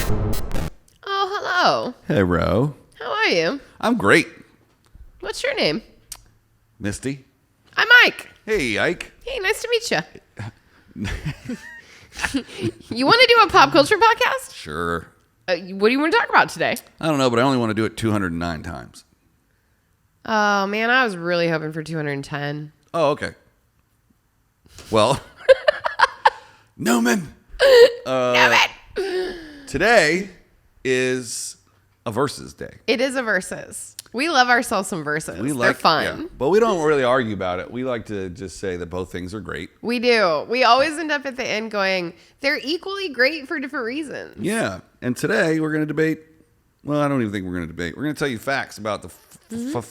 Oh, hello. Hey, Ro. How are you? I'm great. What's your name? Misty. I'm Ike. Hey, Ike. Hey, nice to meet you. You want to do a pop culture podcast? Sure. What do you want to talk about today? I don't know, but I only want to do it 209 times. Oh, man, I was really hoping for 210. Oh, okay. Well, Newman. Today is a versus day. It is a versus. We love ourselves some verses. They're fun. Yeah, but we don't really argue about it. We like to just say that both things are great. We do. We always end up at the end going, they're equally great for different reasons. Yeah. And today we're going to debate. Well, I don't even think we're going to debate. We're going to tell you facts about the. Wow.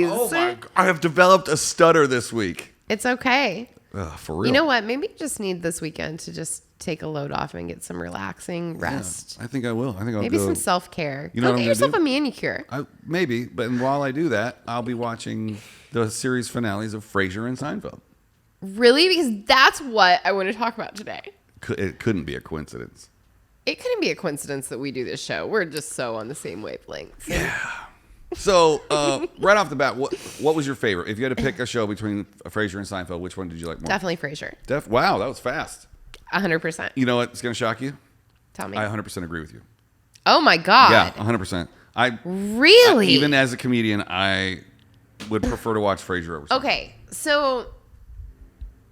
Oh my! I have developed a stutter this week. It's okay. For real. You know what? Maybe you just need this weekend to just take a load off and get some relaxing rest. Yeah, I think I will. I think I'll maybe go, some self-care. You know Go what get I'm yourself gonna a manicure. Maybe, but while I do that, I'll be watching the series finales of Frasier and Seinfeld. Really? Because that's what I want to talk about today. It couldn't be a coincidence. It couldn't be a coincidence that we do this show. We're just so on the same wavelength. Yeah. So, right off the bat, what was your favorite? If you had to pick a show between Frasier and Seinfeld, which one did you like more? Definitely Frasier. Wow, that was fast. 100%. You know what's going to shock you? Tell me. I 100% agree with you. Oh my God. Yeah, 100%. Really? Even as a comedian, I would prefer to watch Frasier over Seinfeld. Okay, so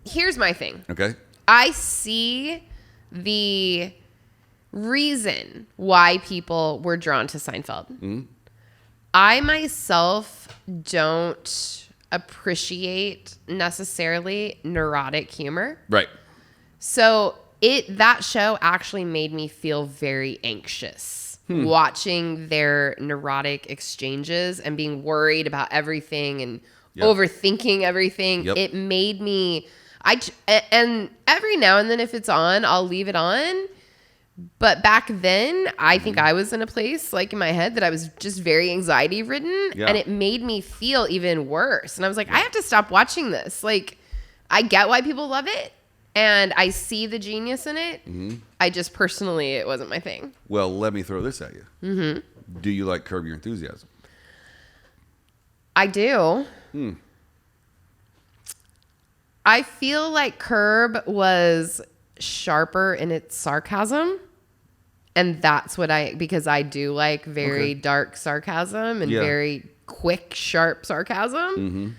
here's my thing. Okay. I see the reason why people were drawn to Seinfeld. Mm-hmm. I myself don't appreciate necessarily neurotic humor. Right. So that show actually made me feel very anxious watching their neurotic exchanges and being worried about everything and overthinking everything. Yep. It made me, and every now and then if it's on, I'll leave it on. But back then, I think I was in a place like in my head that I was just very anxiety ridden and it made me feel even worse. And I was like, I have to stop watching this. Like, I get why people love it and I see the genius in it. Mm-hmm. I just personally, it wasn't my thing. Well, let me throw this at you. Mm-hmm. Do you like Curb Your Enthusiasm? I do. I feel like Curb was sharper in its sarcasm. And that's what because I do like very dark sarcasm and very quick, sharp sarcasm. Mm-hmm.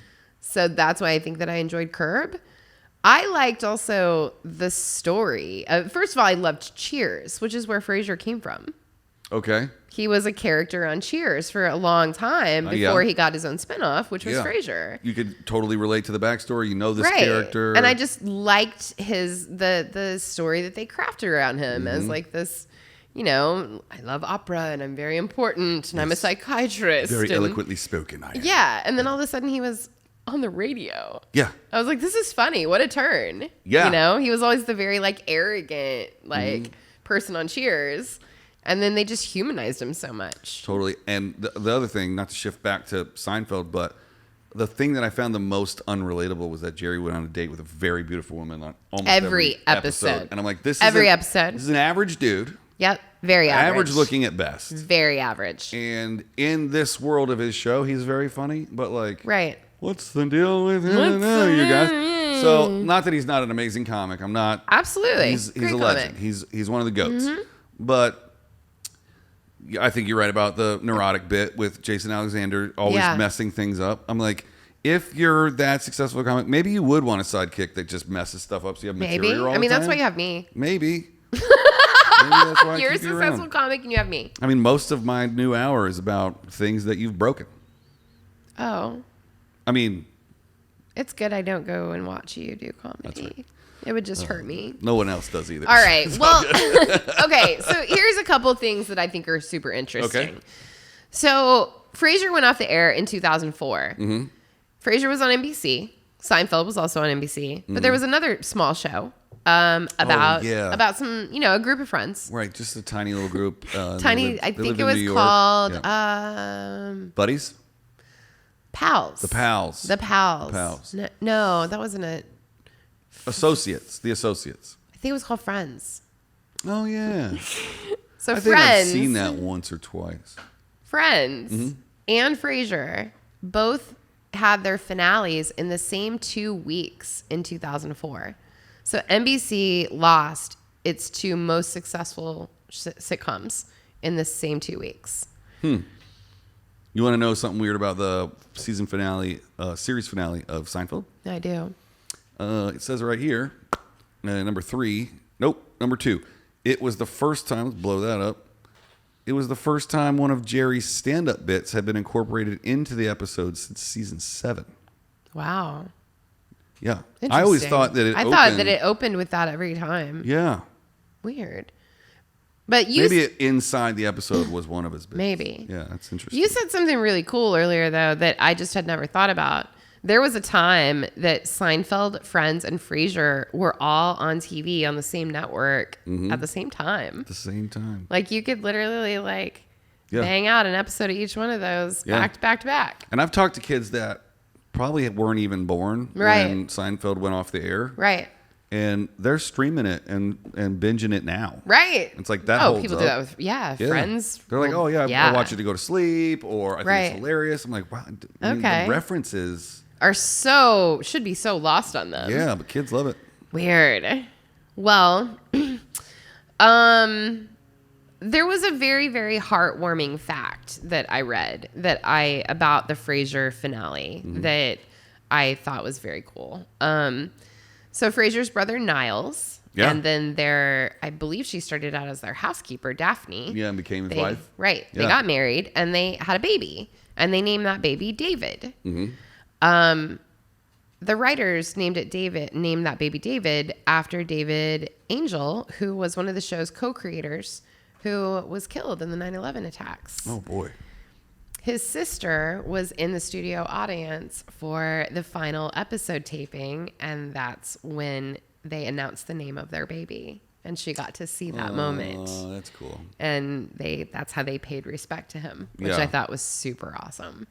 So that's why I think that I enjoyed Curb. I liked also the story. First of all, I loved Cheers, which is where Frasier came from. Okay. He was a character on Cheers for a long time before he got his own spinoff, which was Frasier. You could totally relate to the backstory. You know this character. And I just liked the story that they crafted around him as like this, you know, I love opera and I'm very important and I'm a psychiatrist. Very eloquently spoken, I am. Yeah. And then all of a sudden he was on the radio. Yeah. I was like, this is funny. What a turn. Yeah. You know, he was always the very like arrogant, like person on Cheers. And then they just humanized him so much. Totally. And the other thing, not to shift back to Seinfeld, but the thing that I found the most unrelatable was that Jerry went on a date with a very beautiful woman on almost every episode. And I'm like, this is an average dude. Yep. Very average. Average looking at best. Very average. And in this world of his show, he's very funny, but like, what's the deal with him? You guys? So, not that he's not an amazing comic. I'm not. Absolutely. He's a legend. He's one of the GOATs. Mm-hmm. But I think you're right about the neurotic bit with Jason Alexander always messing things up. I'm like, if you're that successful a comic, maybe you would want a sidekick that just messes stuff up so you have material all the time. That's why you have me. Maybe that's why you're a successful comic and you have me. I mean, most of my new hour is about things that you've broken. Oh. I mean, it's good I don't go and watch you do comedy. That's right. It would just hurt me. No one else does either. All right. Well, okay. So here's a couple things that I think are super interesting. Okay. So Frasier went off the air in 2004. Mm-hmm. Frasier was on NBC. Seinfeld was also on NBC. But there was another small show about some, a group of friends. Right. Just a tiny little group. I think it was called Buddies? Pals. The Pals. No, that wasn't it. Associates. The Associates. I think it was called Friends. Oh yeah. So I think Friends, I've seen that once or twice. Friends and Frasier both had their finales in the same 2 weeks in 2004. So NBC lost its 2 most successful sitcoms in the same 2 weeks. You want to know something weird about the series finale of Seinfeld? I do. It says right here, number 2. It was the first time, let's blow that up. It was the first time one of Jerry's stand-up bits had been incorporated into the episode since season 7. Wow. Yeah. I always thought that it opened with that every time. Yeah. Weird. But maybe inside the episode was one of his bits. Maybe. Yeah, that's interesting. You said something really cool earlier, though, that I just had never thought about. There was a time that Seinfeld, Friends, and Frasier were all on TV on the same network at the same time. At the same time. Like, you could literally, bang out an episode of each one of those back to back to back. And I've talked to kids that probably weren't even born when Seinfeld went off the air. Right. And they're streaming it and binging it now. Right. It's like that holds people up. do that with, Friends. They're like, oh, yeah, I watch it to go to sleep, or I think it's hilarious. I'm like, wow. The references should be so lost on them. Yeah, but kids love it. Weird. Well, there was a very, very heartwarming fact that I read about the Frasier finale that I thought was very cool. So Frasier's brother Niles, and then I believe she started out as their housekeeper, Daphne. Yeah, and became his wife. Right. Yeah. They got married and they had a baby, and they named that baby David. The writers named that baby David after David Angel, who was one of the show's co-creators, who was killed in the 9/11 attacks. Oh boy. His sister was in the studio audience for the final episode taping, and that's when they announced the name of their baby, and she got to see that moment. Oh, that's cool. And that's how they paid respect to him, which I thought was super awesome.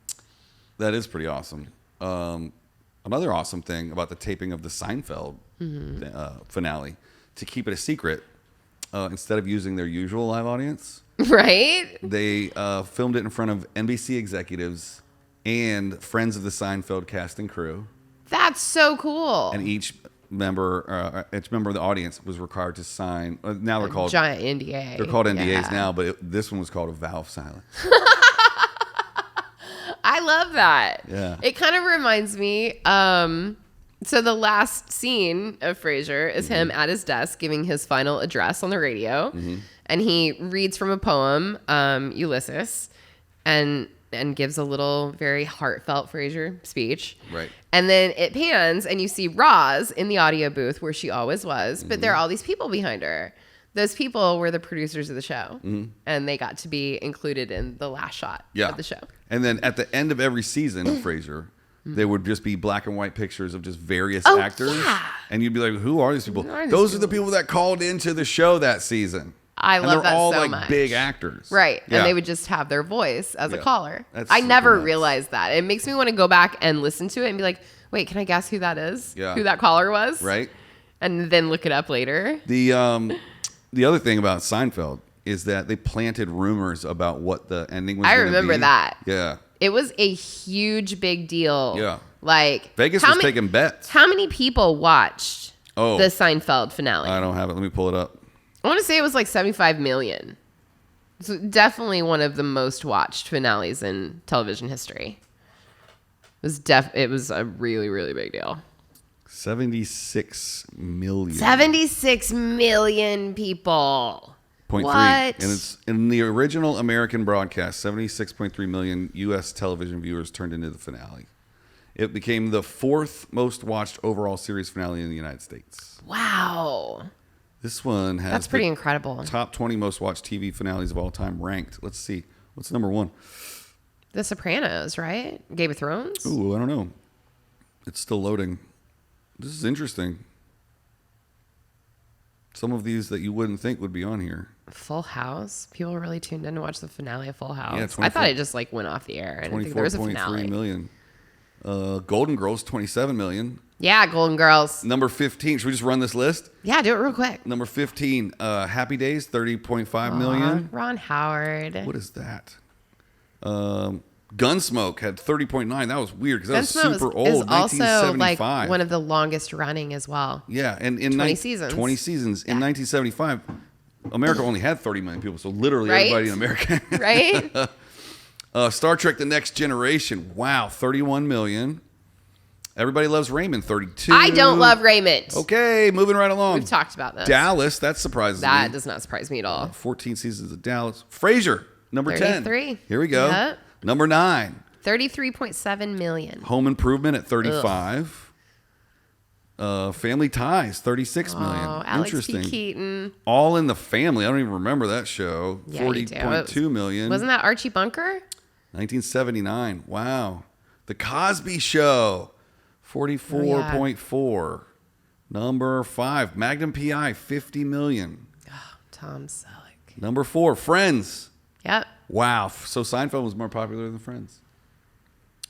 That is pretty awesome. Another awesome thing about the taping of the Seinfeld finale, to keep it a secret, instead of using their usual live audience, right? They filmed it in front of NBC executives and friends of the Seinfeld cast and crew. That's so cool. And each member of the audience was required to sign. Now they're called giant NDA. They're called NDAs now, but this one was called a vow of silence. I love that. Yeah. It kind of reminds me. So the last scene of Frasier is him at his desk giving his final address on the radio, and he reads from a poem, Ulysses, and gives a little very heartfelt Frasier speech. Right. And then it pans, and you see Roz in the audio booth where she always was, but there are all these people behind her. Those people were the producers of the show, and they got to be included in the last shot of the show. And then at the end of every season of Frasier, there would just be black and white pictures of just various actors. Yeah. And you'd be like, who are these people? Those are the people that called into the show that season. I love that so much. They're all like big actors. Right. Yeah. And they would just have their voice as a caller. I never realized that. It makes me want to go back and listen to it and be like, wait, can I guess who that is? Yeah. Who that caller was? Right. And then look it up later. The other thing about Seinfeld is that they planted rumors about what the ending was going to be. I remember that. Yeah. It was a huge, big deal. Yeah. Like Vegas was taking bets. How many people watched the Seinfeld finale? I don't have it. Let me pull it up. I want to say it was like 75 million. It's definitely one of the most watched finales in television history. It was a really, really big deal. 76 million. 76 million people. 0.3. What? And it's in the original American broadcast, 76.3 million U.S. television viewers turned into the finale. It became the 4th most watched overall series finale in the United States. Wow. This one has That's pretty incredible. Top 20 most watched TV finales of all time ranked. Let's see. What's number 1? The Sopranos, right? Game of Thrones? Ooh, I don't know. It's still loading. This is interesting. Some of these that you wouldn't think would be on here. Full House. People really tuned in to watch the finale of Full House. Yeah, I thought it just went off the air. I didn't think there was a finale. 24.3 million. Golden Girls, 27 million. Yeah, Golden Girls. Number 15. Should we just run this list? Yeah, do it real quick. Number 15, Happy Days, 30.5 million. Ron Howard. What is that? Gunsmoke had 30.9. That was weird because that was super old. Is also 1975. like one of the longest running as well. Yeah, and in 20 seasons. 20 seasons. In 1975, America only had 30 million people, so literally everybody in America. Right? Star Trek: The Next Generation. Wow, 31 million. Everybody Loves Raymond, 32. I don't love Raymond. Okay, moving right along. We've talked about this. Dallas, that surprises me. That does not surprise me at all. 14 seasons of Dallas. Frasier, number 33. 10. Here we go. Yep. Number 9. 33.7 million. Home Improvement at 35. Family Ties, 36 million. Alex Interesting. P. Keaton. All in the Family. I don't even remember that show. Yeah, 40.2 million. Wasn't that Archie Bunker? 1979. Wow. The Cosby Show, 44.4. Number 5, Magnum P.I., 50 million. Oh, Tom Selleck. Number 4, Friends. Yep. Wow. So Seinfeld was more popular than Friends.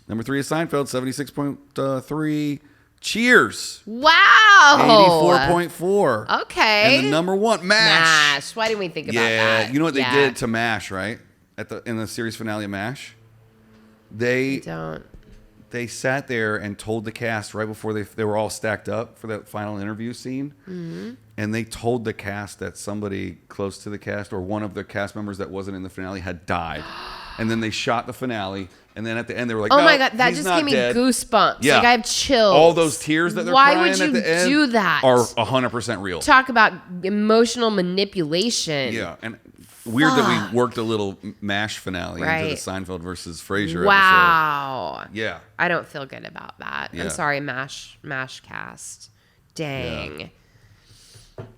Number 3 is Seinfeld, 76.3. Cheers. Wow. 84.4. Okay. And the number 1, MASH. MASH. Why didn't we think about Yeah. that? You know what they did to MASH, right? In the series finale of MASH? They sat there and told the cast right before they were all stacked up for that final interview scene. Mm-hmm. And they told the cast that somebody close to the cast or one of the cast members that wasn't in the finale had died. And then they shot the finale. And then at the end, they were like, oh no, my God, that he's just not gave me dead. goosebumps. Yeah. Like I have chills. All those tears that they're Why crying would you at the end do that? are 100% real. Talk about emotional manipulation. Yeah. And weird that we worked a little MASH finale into the Seinfeld versus Frasier episode. Wow. Yeah. I don't feel good about that. Yeah. I'm sorry, MASH cast. Dang. Yeah.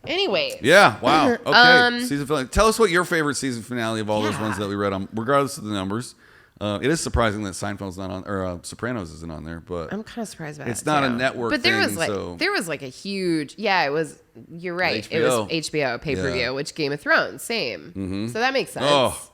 Anyways. Yeah. Wow. Okay. Season finale. Tell us what your favorite season finale of all those ones that we read on, regardless of the numbers. It is surprising that Seinfeld's not on, or Sopranos isn't on there, but I'm kind of surprised about it. It's not a network but there thing, was like a huge, it was, you're right. It was HBO pay-per-view, which Game of Thrones, same. Mm-hmm. So that makes sense. Oh,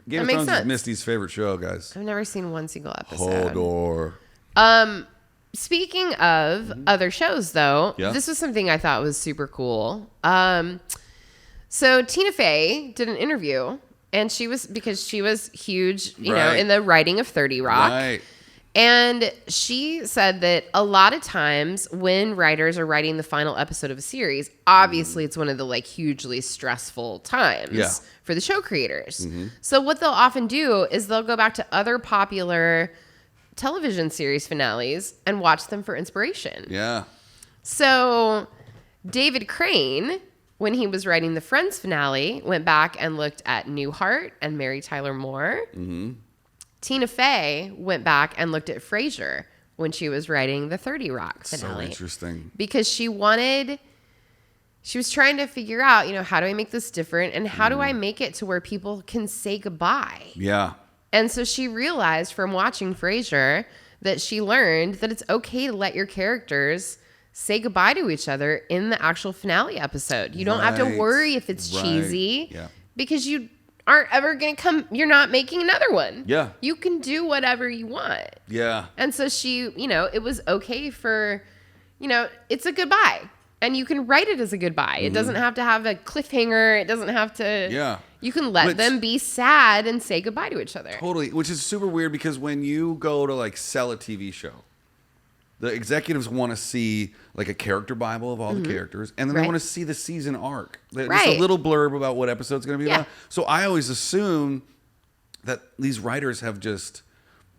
Game of Thrones is Misty's favorite show, guys. I've never seen one single episode. Hodor. Speaking of other shows, though, this was something I thought was super cool. So Tina Fey did an interview. And because she was huge, you know, in the writing of 30 Rock. Right. And she said that a lot of times when writers are writing the final episode of a series, obviously it's one of the like hugely stressful times for the show creators. Mm-hmm. So what they'll often do is they'll go back to other popular television series finales and watch them for inspiration. Yeah. So David Crane, when he was writing the Friends finale, went back and looked at Newhart and Mary Tyler Moore. Mm-hmm. Tina Fey went back and looked at Frasier when she was writing the 30 Rock finale. So interesting. Because she was trying to figure out, you know, how do I make this different? And how do I make it to where people can say goodbye? Yeah. And so she realized from watching Frasier that she learned that it's okay to let your characters say goodbye to each other in the actual finale episode. You don't have to worry if it's cheesy because you aren't ever going to you're not making another one. Yeah. You can do whatever you want. Yeah. And so she, you know, it was okay for, you know, it's a goodbye and you can write it as a goodbye. It doesn't have to have a cliffhanger. It doesn't have to, you can let them be sad and say goodbye to each other. Totally. Which is super weird because when you go to like sell a TV show, the executives want to see like a character Bible of all the characters, and then they want to see the season arc. Just a little blurb about what episode's going to be about. So I always assume that these writers have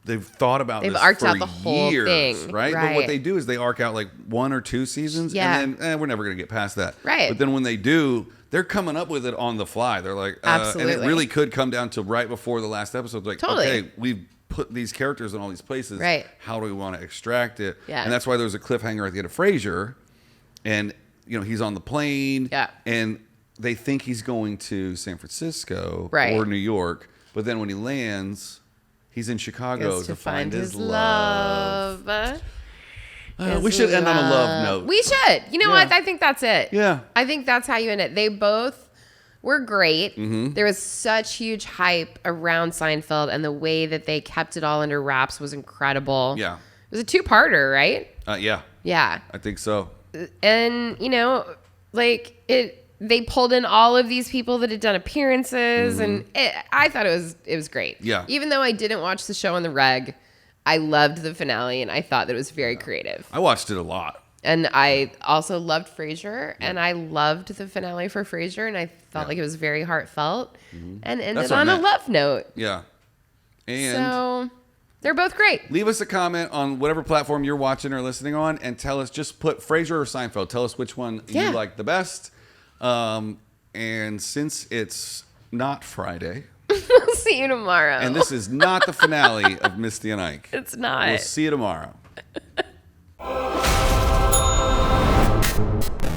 they've thought about this arced for out the whole thing, right? But what they do is they arc out like 1 or 2 seasons, and then we're never going to get past that. Right. But then when they do, they're coming up with it on the fly. They're like, and it really could come down to right before the last episode. Like, okay, we've put these characters in all these places. Right. How do we want to extract it? Yeah. And that's why there's a cliffhanger at the end of Frasier. And, you know, he's on the plane. Yeah. And they think he's going to San Francisco or New York. But then when he lands, he's in Chicago to find his love. We should end on a love note. We should. You know what? I think that's it. Yeah. I think that's how you end it. They both were great. Mm-hmm. There was such huge hype around Seinfeld, and the way that they kept it all under wraps was incredible. Yeah. It was a 2-parter, right? Yeah. Yeah. I think so. And, you know, like they pulled in all of these people that had done appearances, and I thought it was great. Yeah. Even though I didn't watch the show on the reg, I loved the finale, and I thought that it was very creative. I watched it a lot. And I also loved Frasier, and I loved the finale for Frasier, and I felt like it was very heartfelt and ended on a love note. Yeah. And so they're both great. leave us a comment on whatever platform you're watching or listening on, and tell us, just put Frasier or Seinfeld. Tell us which one you like the best. And since it's not Friday, We'll see you tomorrow. and this is not the finale of Misty and Ike, It's not. we'll see you tomorrow.